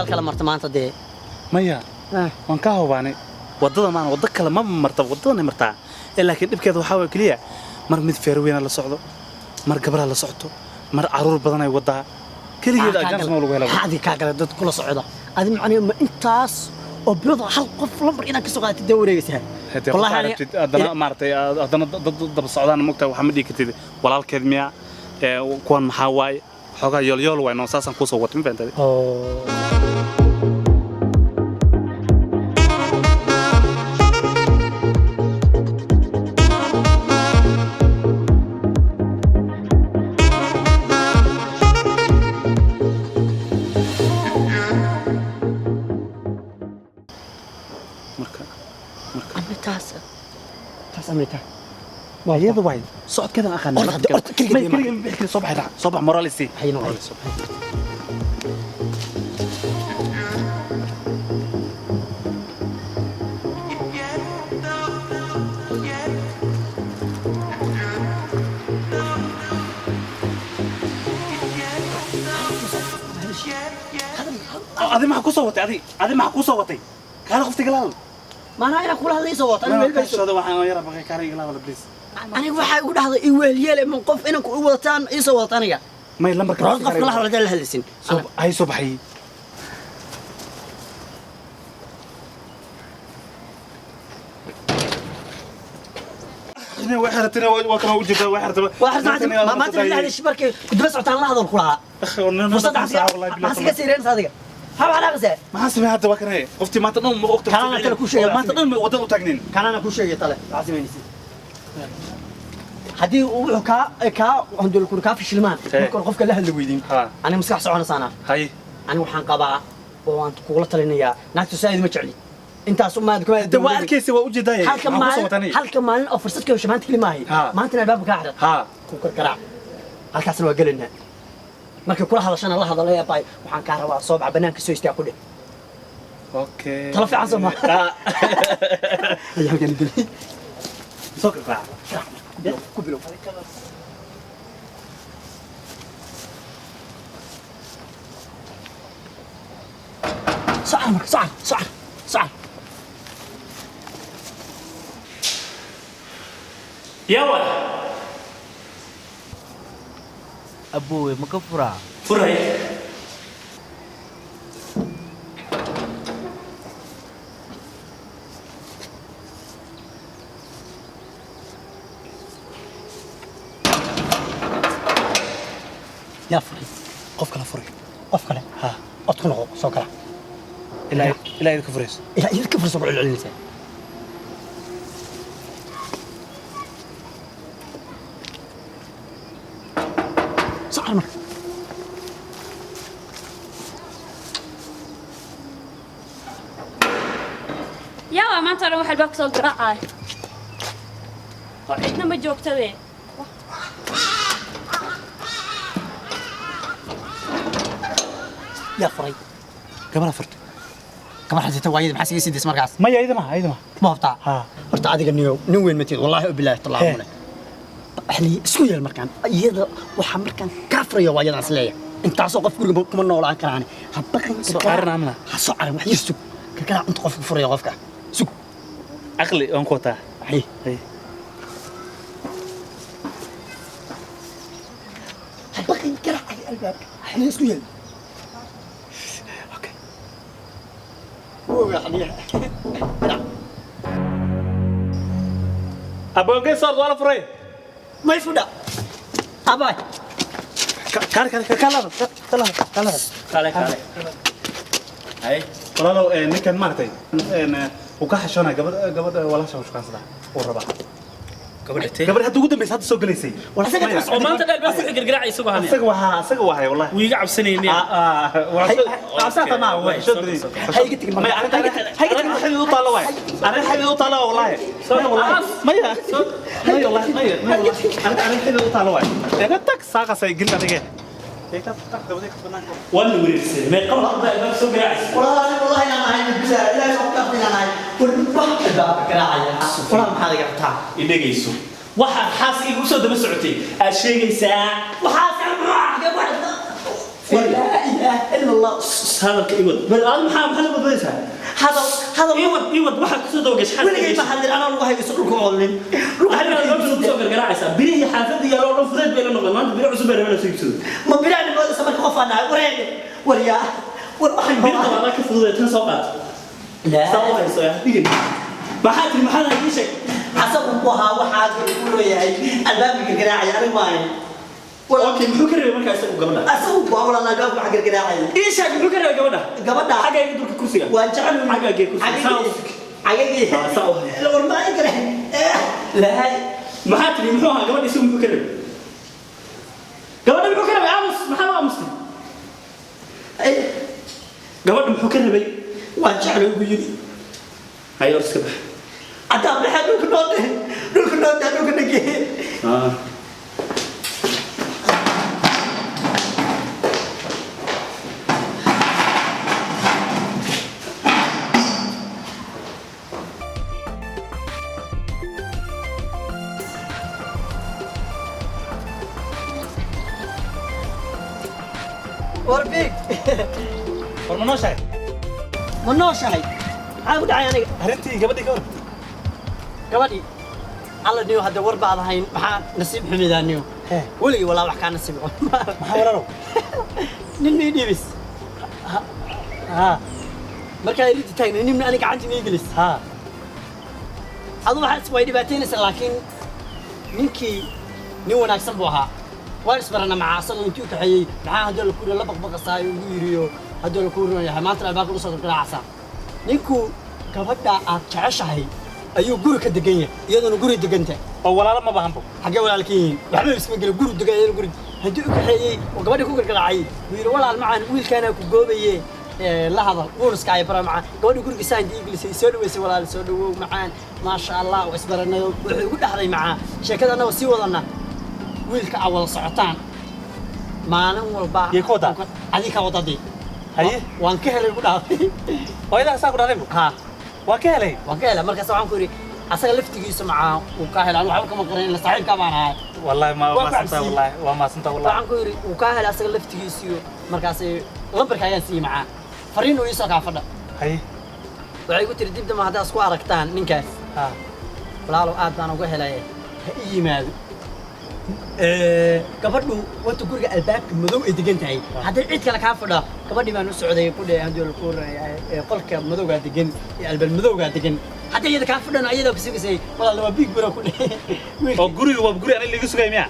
meel kala marta maanta dee maya waan ka hubaanay wadada maan wada kale ma marta wadada marta laakiin dibkeeda waxa way kaliya mar mid feerweena la socdo mar gabadha la socdo mar caruur badan ay wadaa kaligeed ajans ma lagu helaa hadi ka kala dad kula socda adi macnaheedu ma intaas oo bilad hal qof lambar inaad ka soo qaadatid dee wareegaysaa wallahi adana maartay adana dad socdaan mugta waxa ma dhigtid walaalkeed miya kuwan maxaa waay xogaa yool way noo saasan ku soo watin fantay أمريكا ما يض وايد صوت كذا أخذنا كل صباح موراليسي حين وايد هذه ما حكوصوتي هذه ما حكوصوتي كان خفتي قلال ما أنا أقول هذا يصوت أنا ويل بس هذا واحد يرى بقى كاري قلال ولا بليز أنا واحد يقول هذا يويل يلا من قف إنك وطن يصوت أنا يا ما يلمر كاري قف كلها ولا ده هالسن هاي صبحي وحرتنا وكنا وجهه وحرتنا ما تدري هذا الشبكة كنت بس عطان لحظة الكلها ما سيجي سيرين صادقة هذا على غزة ما حسب هذا وكنا قفتي ما تنوم وقت كان أنا كل شيء ما تنوم وضعوا تجنين كان أنا كل شيء طلع عزيمي نسي هدي وكا عند الكركا في شلمان كل قف كلها اللي ويدين أنا مسكح سعنا صانا هاي أنا وحن قبعة وأنت قولت لنا يا ناكتو سايد متعلي أنت أصلا ما دواء الكيس وجه داي هل كمان أو فرصتك وش ما تكلم معي ما أنت الباب قاعد كوكر كرع هل كاسر وقل لنا ما كل هذا عشان الله هذا لا يباي وحن كهرباء صوب بنانك سوي استيقظه اوكي ترى في عصمه يا قلبي سكر بقى كبلوا صعب يا ولد أبوي مكفرة فرعي يا فري قف كلا ها أدخل سوكرا إلا إذا كفريس إلا إذا كفر سبع العلنسة صعب يا ما ترى واحد بقصد قراءة عندنا ما جوك تبي يا فري كمان فرت كمان حد يتوايد محسي يسيد اسمه رقاص ما يا ما بتاع horta adiga niyo weyn matid wallahi billahi talaamuna ahli isku yeel markaan iyada waxa markaan ka afriyo waayada asleeya intaas oo qof guriga kuma noolaan karaan habaqan سعرنا ha socran wax yirsu ka kala inta qof furiyo qofka sug عقلي أنكوتا hay habaqan kala albaab ahli isku yeel اوكي هو يعني أبوك صار ولا فري ما يفودا أباي كلا هاي ولا لو نكن مرتين وكحشونا قبل ولا شو كان صدا وربع قبل هتوجد بس هذا سوق ليسي ولا سكت وما تقدر بس قرقرع يسوق هني سقوا هاي والله ويقع بسنين عساك ما هو شدري هاي قلت لك ما أنا حبيبي طالع واي أنا حبيبي طالع والله ما يا والله ما أنا حبيبي طالع واي يا تك ساقة سيقل لك ولا وريس ما قبل هذا بس سوق رعس والله أنا هاي بالله لا يوقف لنا هاي والبحر الباب كراعي والله ما هذا قطع يدقيسو واحد حاسك وسود دم سعودي الشيء ساعة وحاسب واحد لا إله إلا إلا الله هذا الإيود بل أنا محل بدرسها هذا إيود واحد كسر دوجش حد ولا جاي محل أنا والله يسوق لكم عولين هل أنا لو سوق الجراعة بريه حافظ يا لو فرد بين النقل ما تبيع عزبة ولا سيكسو ما بيراني ما سمك خوفنا وريا والله بيرد والله كفضل تنسوقات لا سووا هاي سويا دقيقة ما حد المحل هاي شيء حسب أبوها وحاج يقولوا يا الباب الجراعي أنا ما اوكي محو كريم marka isagu gabadha أسوق ولا أنا جاب حق الجراعي ايش حق محو كريم gabadha xaga ay durka kursiga waan jecel xaga geey kursiga عجيب ساوها لو ما يقرأ لا maxaa tiri muxuu ahaa gabadha isagu muxuu karabi gabadha muxuu karabi aamus maxaa waa muslim gabadha muxuu karabay waan jecel ugu yiri hayo iska bax عدام لحد دولك نجي وربيك hormanoo shahay منو شاي عاود عياني arrintii gabadhii ka hor gabadhii alla niyo hadda war baad ahayn maxaa nasiib xumidaa niyo weligii walaa wax kaa nasiib xun maxaa walaalow nin mii dhibis ha markaa irid taagna nin aniga gacanta mii gelis ha adu waxaad way dhibaataynaysaa laakiin ninkii nin wanaagsan buu ahaa waan isbarana macaa asagoo intuu kaxeeyey maxaa haddoo la kuuriyo la baqbaqasaayo ugu yiriyo haddoo la kuuriyo yahay maanta albaabka u soo gargaraacsaa ninku gabadha aad jeceshahay ayuu guri ka degan yahay iyaduna guri deganta oo walaalo ma baahanbo xagee walaalkiin waxba isma geli guri degan iyaduna guri haddii u kaxeeyey oo gabadha ku gargaraacay buu yidhi walaal macaan wiilkaana ku goobaye la hadal buuriska ay bara macaan gabadha guriga saan diiglisay soo dhaweysay walaal soo dhawow macaan maasha allah waa isbaranayo wuxuu igu dhaxday macaan sheekada annaga sii wadana wiilka aa wada socotaan maalin walba Yee ka wadaa? adii ka wadadii haye waan ka helay ugu dhaafay hooyadaa saa ku dhahday bro ha waa ka helay waan ka helay markaas waxaan ku yidhi asaga laftigiisa macaa uu ka helay waxba kama qaran ila saaxiibkaa baan ahay wallahi ma Waa maasanta cabsi. wallahi waa maasanta wallahi waxaan ku yidhi uu ka helay asaga laftigiisiyo markaas lambarka ayaan siiyey macaa fariin uu iisoo kaa fadha haye waxay igu tiri dib dama haddaad isku aragtaan ninkaas ha walaalow aad baan uga helay ha ii yimaado gabadhu wata guriga albaabka madow ay degan tahay haddii cid kale kaa fadha gabadhii baan u socday ku dhe haddii la ku qolka madowgaa degan ee albaab madowgaa degan haddii iyada kaa fadhana iyada ku sugisay walaal waa big bro ku dhe oo guriga waa guri aniga laga sugay miya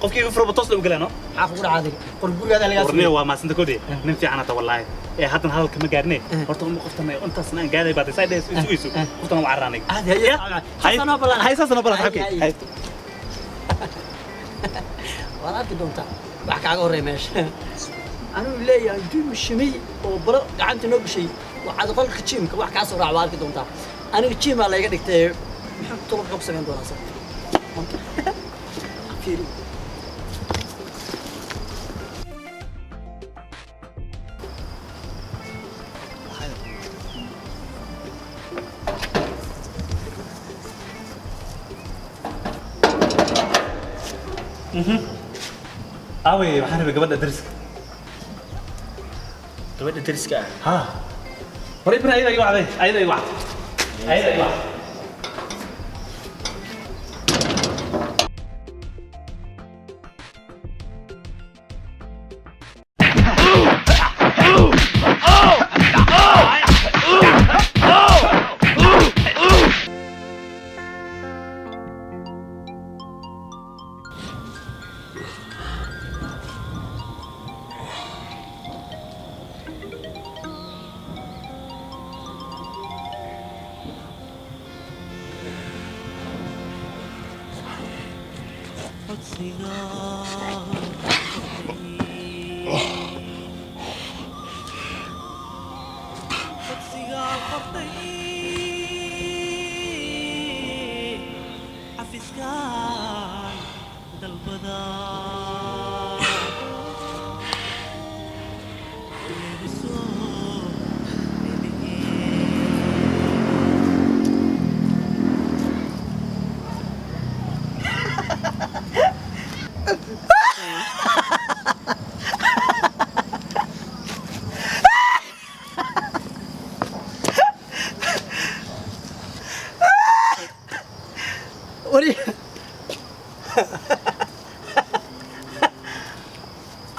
qofkii igu furbo toos la ugalano maxaa kugu dhacday qor gurigaada lagaa warniyo sugay waa maasanta kodi nin fiican hata wallahi ee haddana hadalka ma gaarne horta uma qoftan intaasna aan gaaday baad say dhees isu qoftan waa carraanay عادي هي حسنا بلا hay saasna bala xabki hay وانا arki doontaa wax kaaga horreey meesha anuu leeyahay jiim shimay oo baro gacanta noo gashay waxaad qolka jiimka wax kaa soo raacba arki doontaa aniga jiimaa layga dhigtay maxaa tolo xog samayn doonaa soo fiiri awey waxaan rabay gabadha dariska gabadha dariska ha war ibra ayada igu wacday ayada igu wacday ayada igu wacday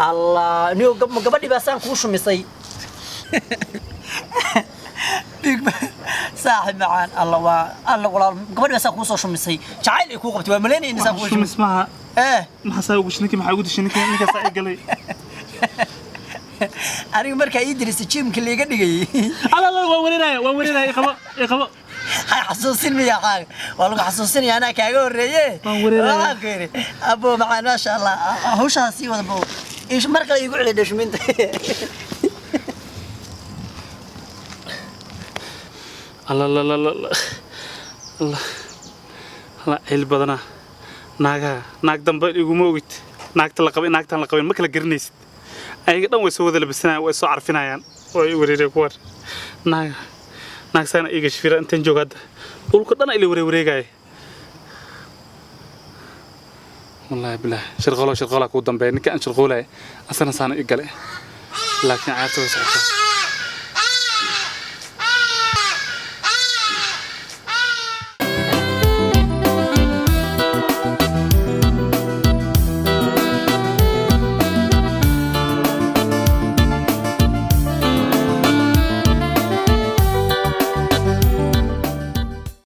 الله نيو قبل بسان كوشو مصي صاحب معان الله والله قبل بسان كوشو شو مصي جعل يكون قبت وملين إنسان شو كوشو اسمها ما حساوي شنكي ما حقود شنكي نيكا صاحي قلي أنا مركا يدرس الجيم كل قد جاي لا وورينا يا خبا هاي حسوسين يا خال والله حسوسين أنا كأقول ريه والله كيري أبو معنا ما شاء الله هو شاسي ولا أبو إيش مركا يقول لي دش من الله عيل بدنا naag dambe iguma ogid naagta la qabin ma kala garanaysid ayaga dhan way soo wada labisanaayaan way soo carfinayaan way wareereen kuwar naag sana iga shifira intaan joogo hadda dhulka dhan ay la wareegay wallahi billah shirqola ku dambeeyay ninka aan shirqoolay asana sana igale laakiin caarta way socota